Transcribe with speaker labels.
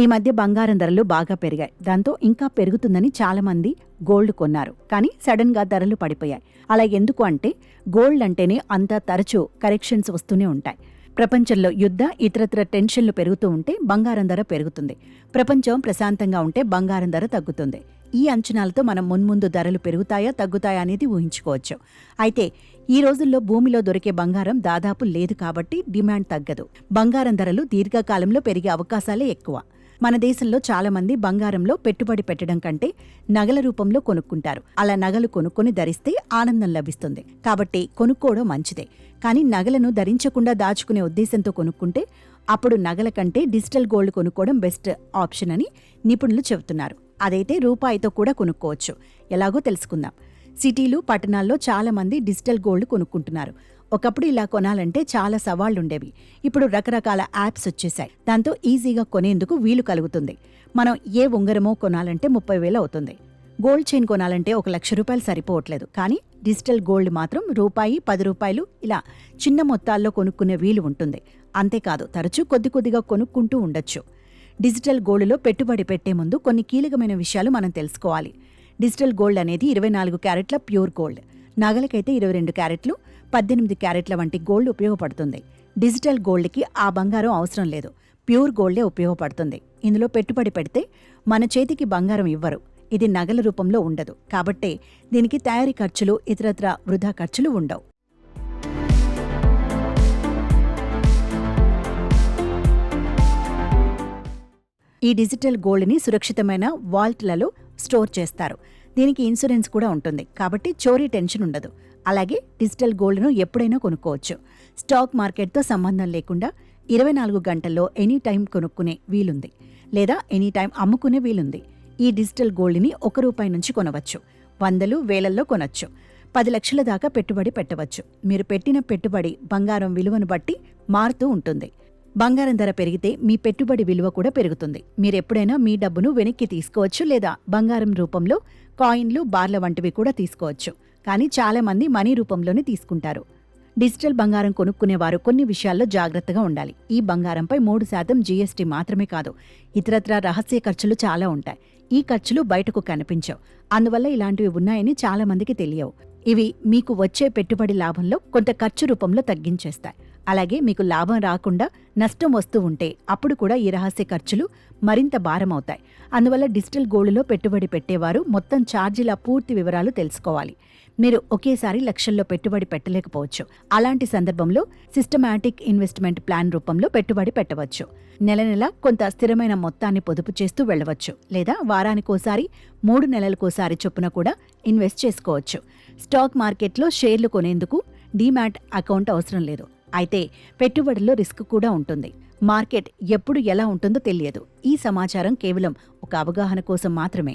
Speaker 1: ఈ మధ్య బంగారం ధరలు బాగా పెరిగాయి. దాంతో ఇంకా పెరుగుతుందని చాలామంది గోల్డ్ కొన్నారు. కానీ సడన్గా ధరలు పడిపోయాయి. అలా ఎందుకు అంటే గోల్డ్ అంటేనే అంత తరచూ కరెక్షన్స్ వస్తూనే ఉంటాయి. ప్రపంచంలో యుద్ధ ఇతరత్ర టెన్షన్లు పెరుగుతూ ఉంటే బంగారం ధర పెరుగుతుంది. ప్రపంచం ప్రశాంతంగా ఉంటే బంగారం ధర తగ్గుతుంది. ఈ అంచనాలతో మనం మున్ముందు ధరలు పెరుగుతాయా తగ్గుతాయా అనేది ఊహించుకోవచ్చు. అయితే ఈ రోజుల్లో భూమిలో దొరికే బంగారం దాదాపు లేదు కాబట్టి డిమాండ్ తగ్గదు. బంగారం ధరలు దీర్ఘకాలంలో పెరిగే అవకాశాలే ఎక్కువ. మన దేశంలో చాలామంది బంగారంలో పెట్టుబడి పెట్టడం కంటే నగల రూపంలో కొనుక్కుంటారు. అలా నగలు కొనుక్కొని ధరిస్తే ఆనందం లభిస్తుంది. కాబట్టి కొనుక్కోవడం మంచిదే. కానీ నగలను ధరించకుండా దాచుకునే ఉద్దేశంతో కొనుక్కుంటే అప్పుడు నగల కంటే డిజిటల్ గోల్డ్ కొనుక్కోవడం బెస్ట్ ఆప్షన్ అని నిపుణులు చెబుతున్నారు. అదైతే రూపాయితో కూడా కొనుక్కోవచ్చు. ఎలాగో తెలుసుకుందాం. సిటీలు, పట్టణాల్లో చాలామంది డిజిటల్ గోల్డ్ కొనుక్కుంటున్నారు. ఒకప్పుడు ఇలా కొనాలంటే చాలా సవాళ్లుండేవి. ఇప్పుడు రకరకాల యాప్స్ వచ్చేశాయి. దాంతో ఈజీగా కొనేందుకు వీలు కలుగుతుంది. మనం ఏ ఉంగరమో కొనాలంటే 30,000 అవుతుంది. గోల్డ్ చైన్ కొనాలంటే ₹1,00,000 సరిపోవట్లేదు. కానీ డిజిటల్ గోల్డ్ మాత్రం రూపాయి, ₹10 ఇలా చిన్న మొత్తాల్లో కొనుక్కునే వీలు ఉంటుంది. అంతేకాదు తరచూ కొద్దిగా కొనుక్కుంటూ ఉండొచ్చు. డిజిటల్ గోల్డ్లో పెట్టుబడి పెట్టే ముందు కొన్ని కీలకమైన విషయాలు మనం తెలుసుకోవాలి. డిజిటల్ గోల్డ్ అనేది 24 క్యారెట్ల ప్యూర్ గోల్డ్. నగలకైతే 22 క్యారెట్లు, 18 క్యారెట్ల వంటి గోల్డ్ ఉపయోగపడుతుంది. డిజిటల్ గోల్డ్కి ఆ బంగారం అవసరం లేదు. ప్యూర్ గోల్డే ఉపయోగపడుతుంది. ఇందులో పెట్టుబడి పెడితే మన చేతికి బంగారం ఇవ్వరు. ఇది నగల రూపంలో ఉండదు. కాబట్టే దీనికి తయారీ ఖర్చులు, ఇతరత్ర వృధా ఖర్చులు ఉండవు. ఈ డిజిటల్ గోల్డ్ని సురక్షితమైన వాల్ట్లలో స్టోర్ చేస్తారు. దీనికి ఇన్సూరెన్స్ కూడా ఉంటుంది. కాబట్టి చోరీ టెన్షన్ ఉండదు. అలాగే డిజిటల్ గోల్డ్ను ఎప్పుడైనా కొనుక్కోవచ్చు. స్టాక్ మార్కెట్తో సంబంధం లేకుండా 24 గంటల్లో ఎనీ టైం కొనుక్కునే వీలుంది. లేదా ఎనీ టైం అమ్ముకునే వీలుంది. ఈ డిజిటల్ గోల్డ్ని ₹1 నుంచి కొనవచ్చు. వందలు, వేలల్లో కొనొచ్చు. 10 లక్షల దాకా పెట్టుబడి పెట్టవచ్చు. మీరు పెట్టిన పెట్టుబడి బంగారం విలువను బట్టి మారుతూ ఉంటుంది. బంగారం ధర పెరిగితే మీ పెట్టుబడి విలువ కూడా పెరుగుతుంది. మీరెప్పుడైనా మీ డబ్బును వెనక్కి తీసుకోవచ్చు. లేదా బంగారం రూపంలో కాయిన్లు, బార్ల వంటివి కూడా తీసుకోవచ్చు. కానీ చాలామంది మనీ రూపంలోనే తీసుకుంటారు. డిజిటల్ బంగారం కొనుక్కునేవారు కొన్ని విషయాల్లో జాగ్రత్తగా ఉండాలి. ఈ బంగారంపై 3% జీఎస్టీ మాత్రమే కాదు, ఇతరత్రా రహస్య ఖర్చులు చాలా ఉంటాయి. ఈ ఖర్చులు బయటకు కనిపించవు. అందువల్ల ఇలాంటివి ఉన్నాయని చాలామందికి తెలియవు. ఇవి మీకు వచ్చే పెట్టుబడి లాభంలో కొంత ఖర్చు రూపంలో తగ్గించేస్తాయి. అలాగే మీకు లాభం రాకుండా నష్టం వస్తూ ఉంటే అప్పుడు కూడా ఈ రహస్య ఖర్చులు మరింత భారమవుతాయి. అందువల్ల డిజిటల్ గోల్డ్లో పెట్టుబడి పెట్టేవారు మొత్తం ఛార్జీల పూర్తి వివరాలు తెలుసుకోవాలి. మీరు ఒకేసారి లక్షల్లో పెట్టుబడి పెట్టలేకపోవచ్చు. అలాంటి సందర్భంలో సిస్టమాటిక్ ఇన్వెస్ట్మెంట్ ప్లాన్ రూపంలో పెట్టుబడి పెట్టవచ్చు. నెల కొంత స్థిరమైన మొత్తాన్ని పొదుపు చేస్తూ వెళ్లవచ్చు. లేదా వారానికోసారి, 3 నెలలకోసారి చొప్పున కూడా ఇన్వెస్ట్ చేసుకోవచ్చు. స్టాక్ మార్కెట్లో షేర్లు కొనేందుకు డీమ్యాట్ అకౌంట్ అవసరం లేదు. అయితే పెట్టుబడిలో రిస్క్ కూడా ఉంటుంది. మార్కెట్ ఎప్పుడు ఎలా ఉంటుందో తెలియదు. ఈ సమాచారం కేవలం ఒక అవగాహన కోసం మాత్రమే.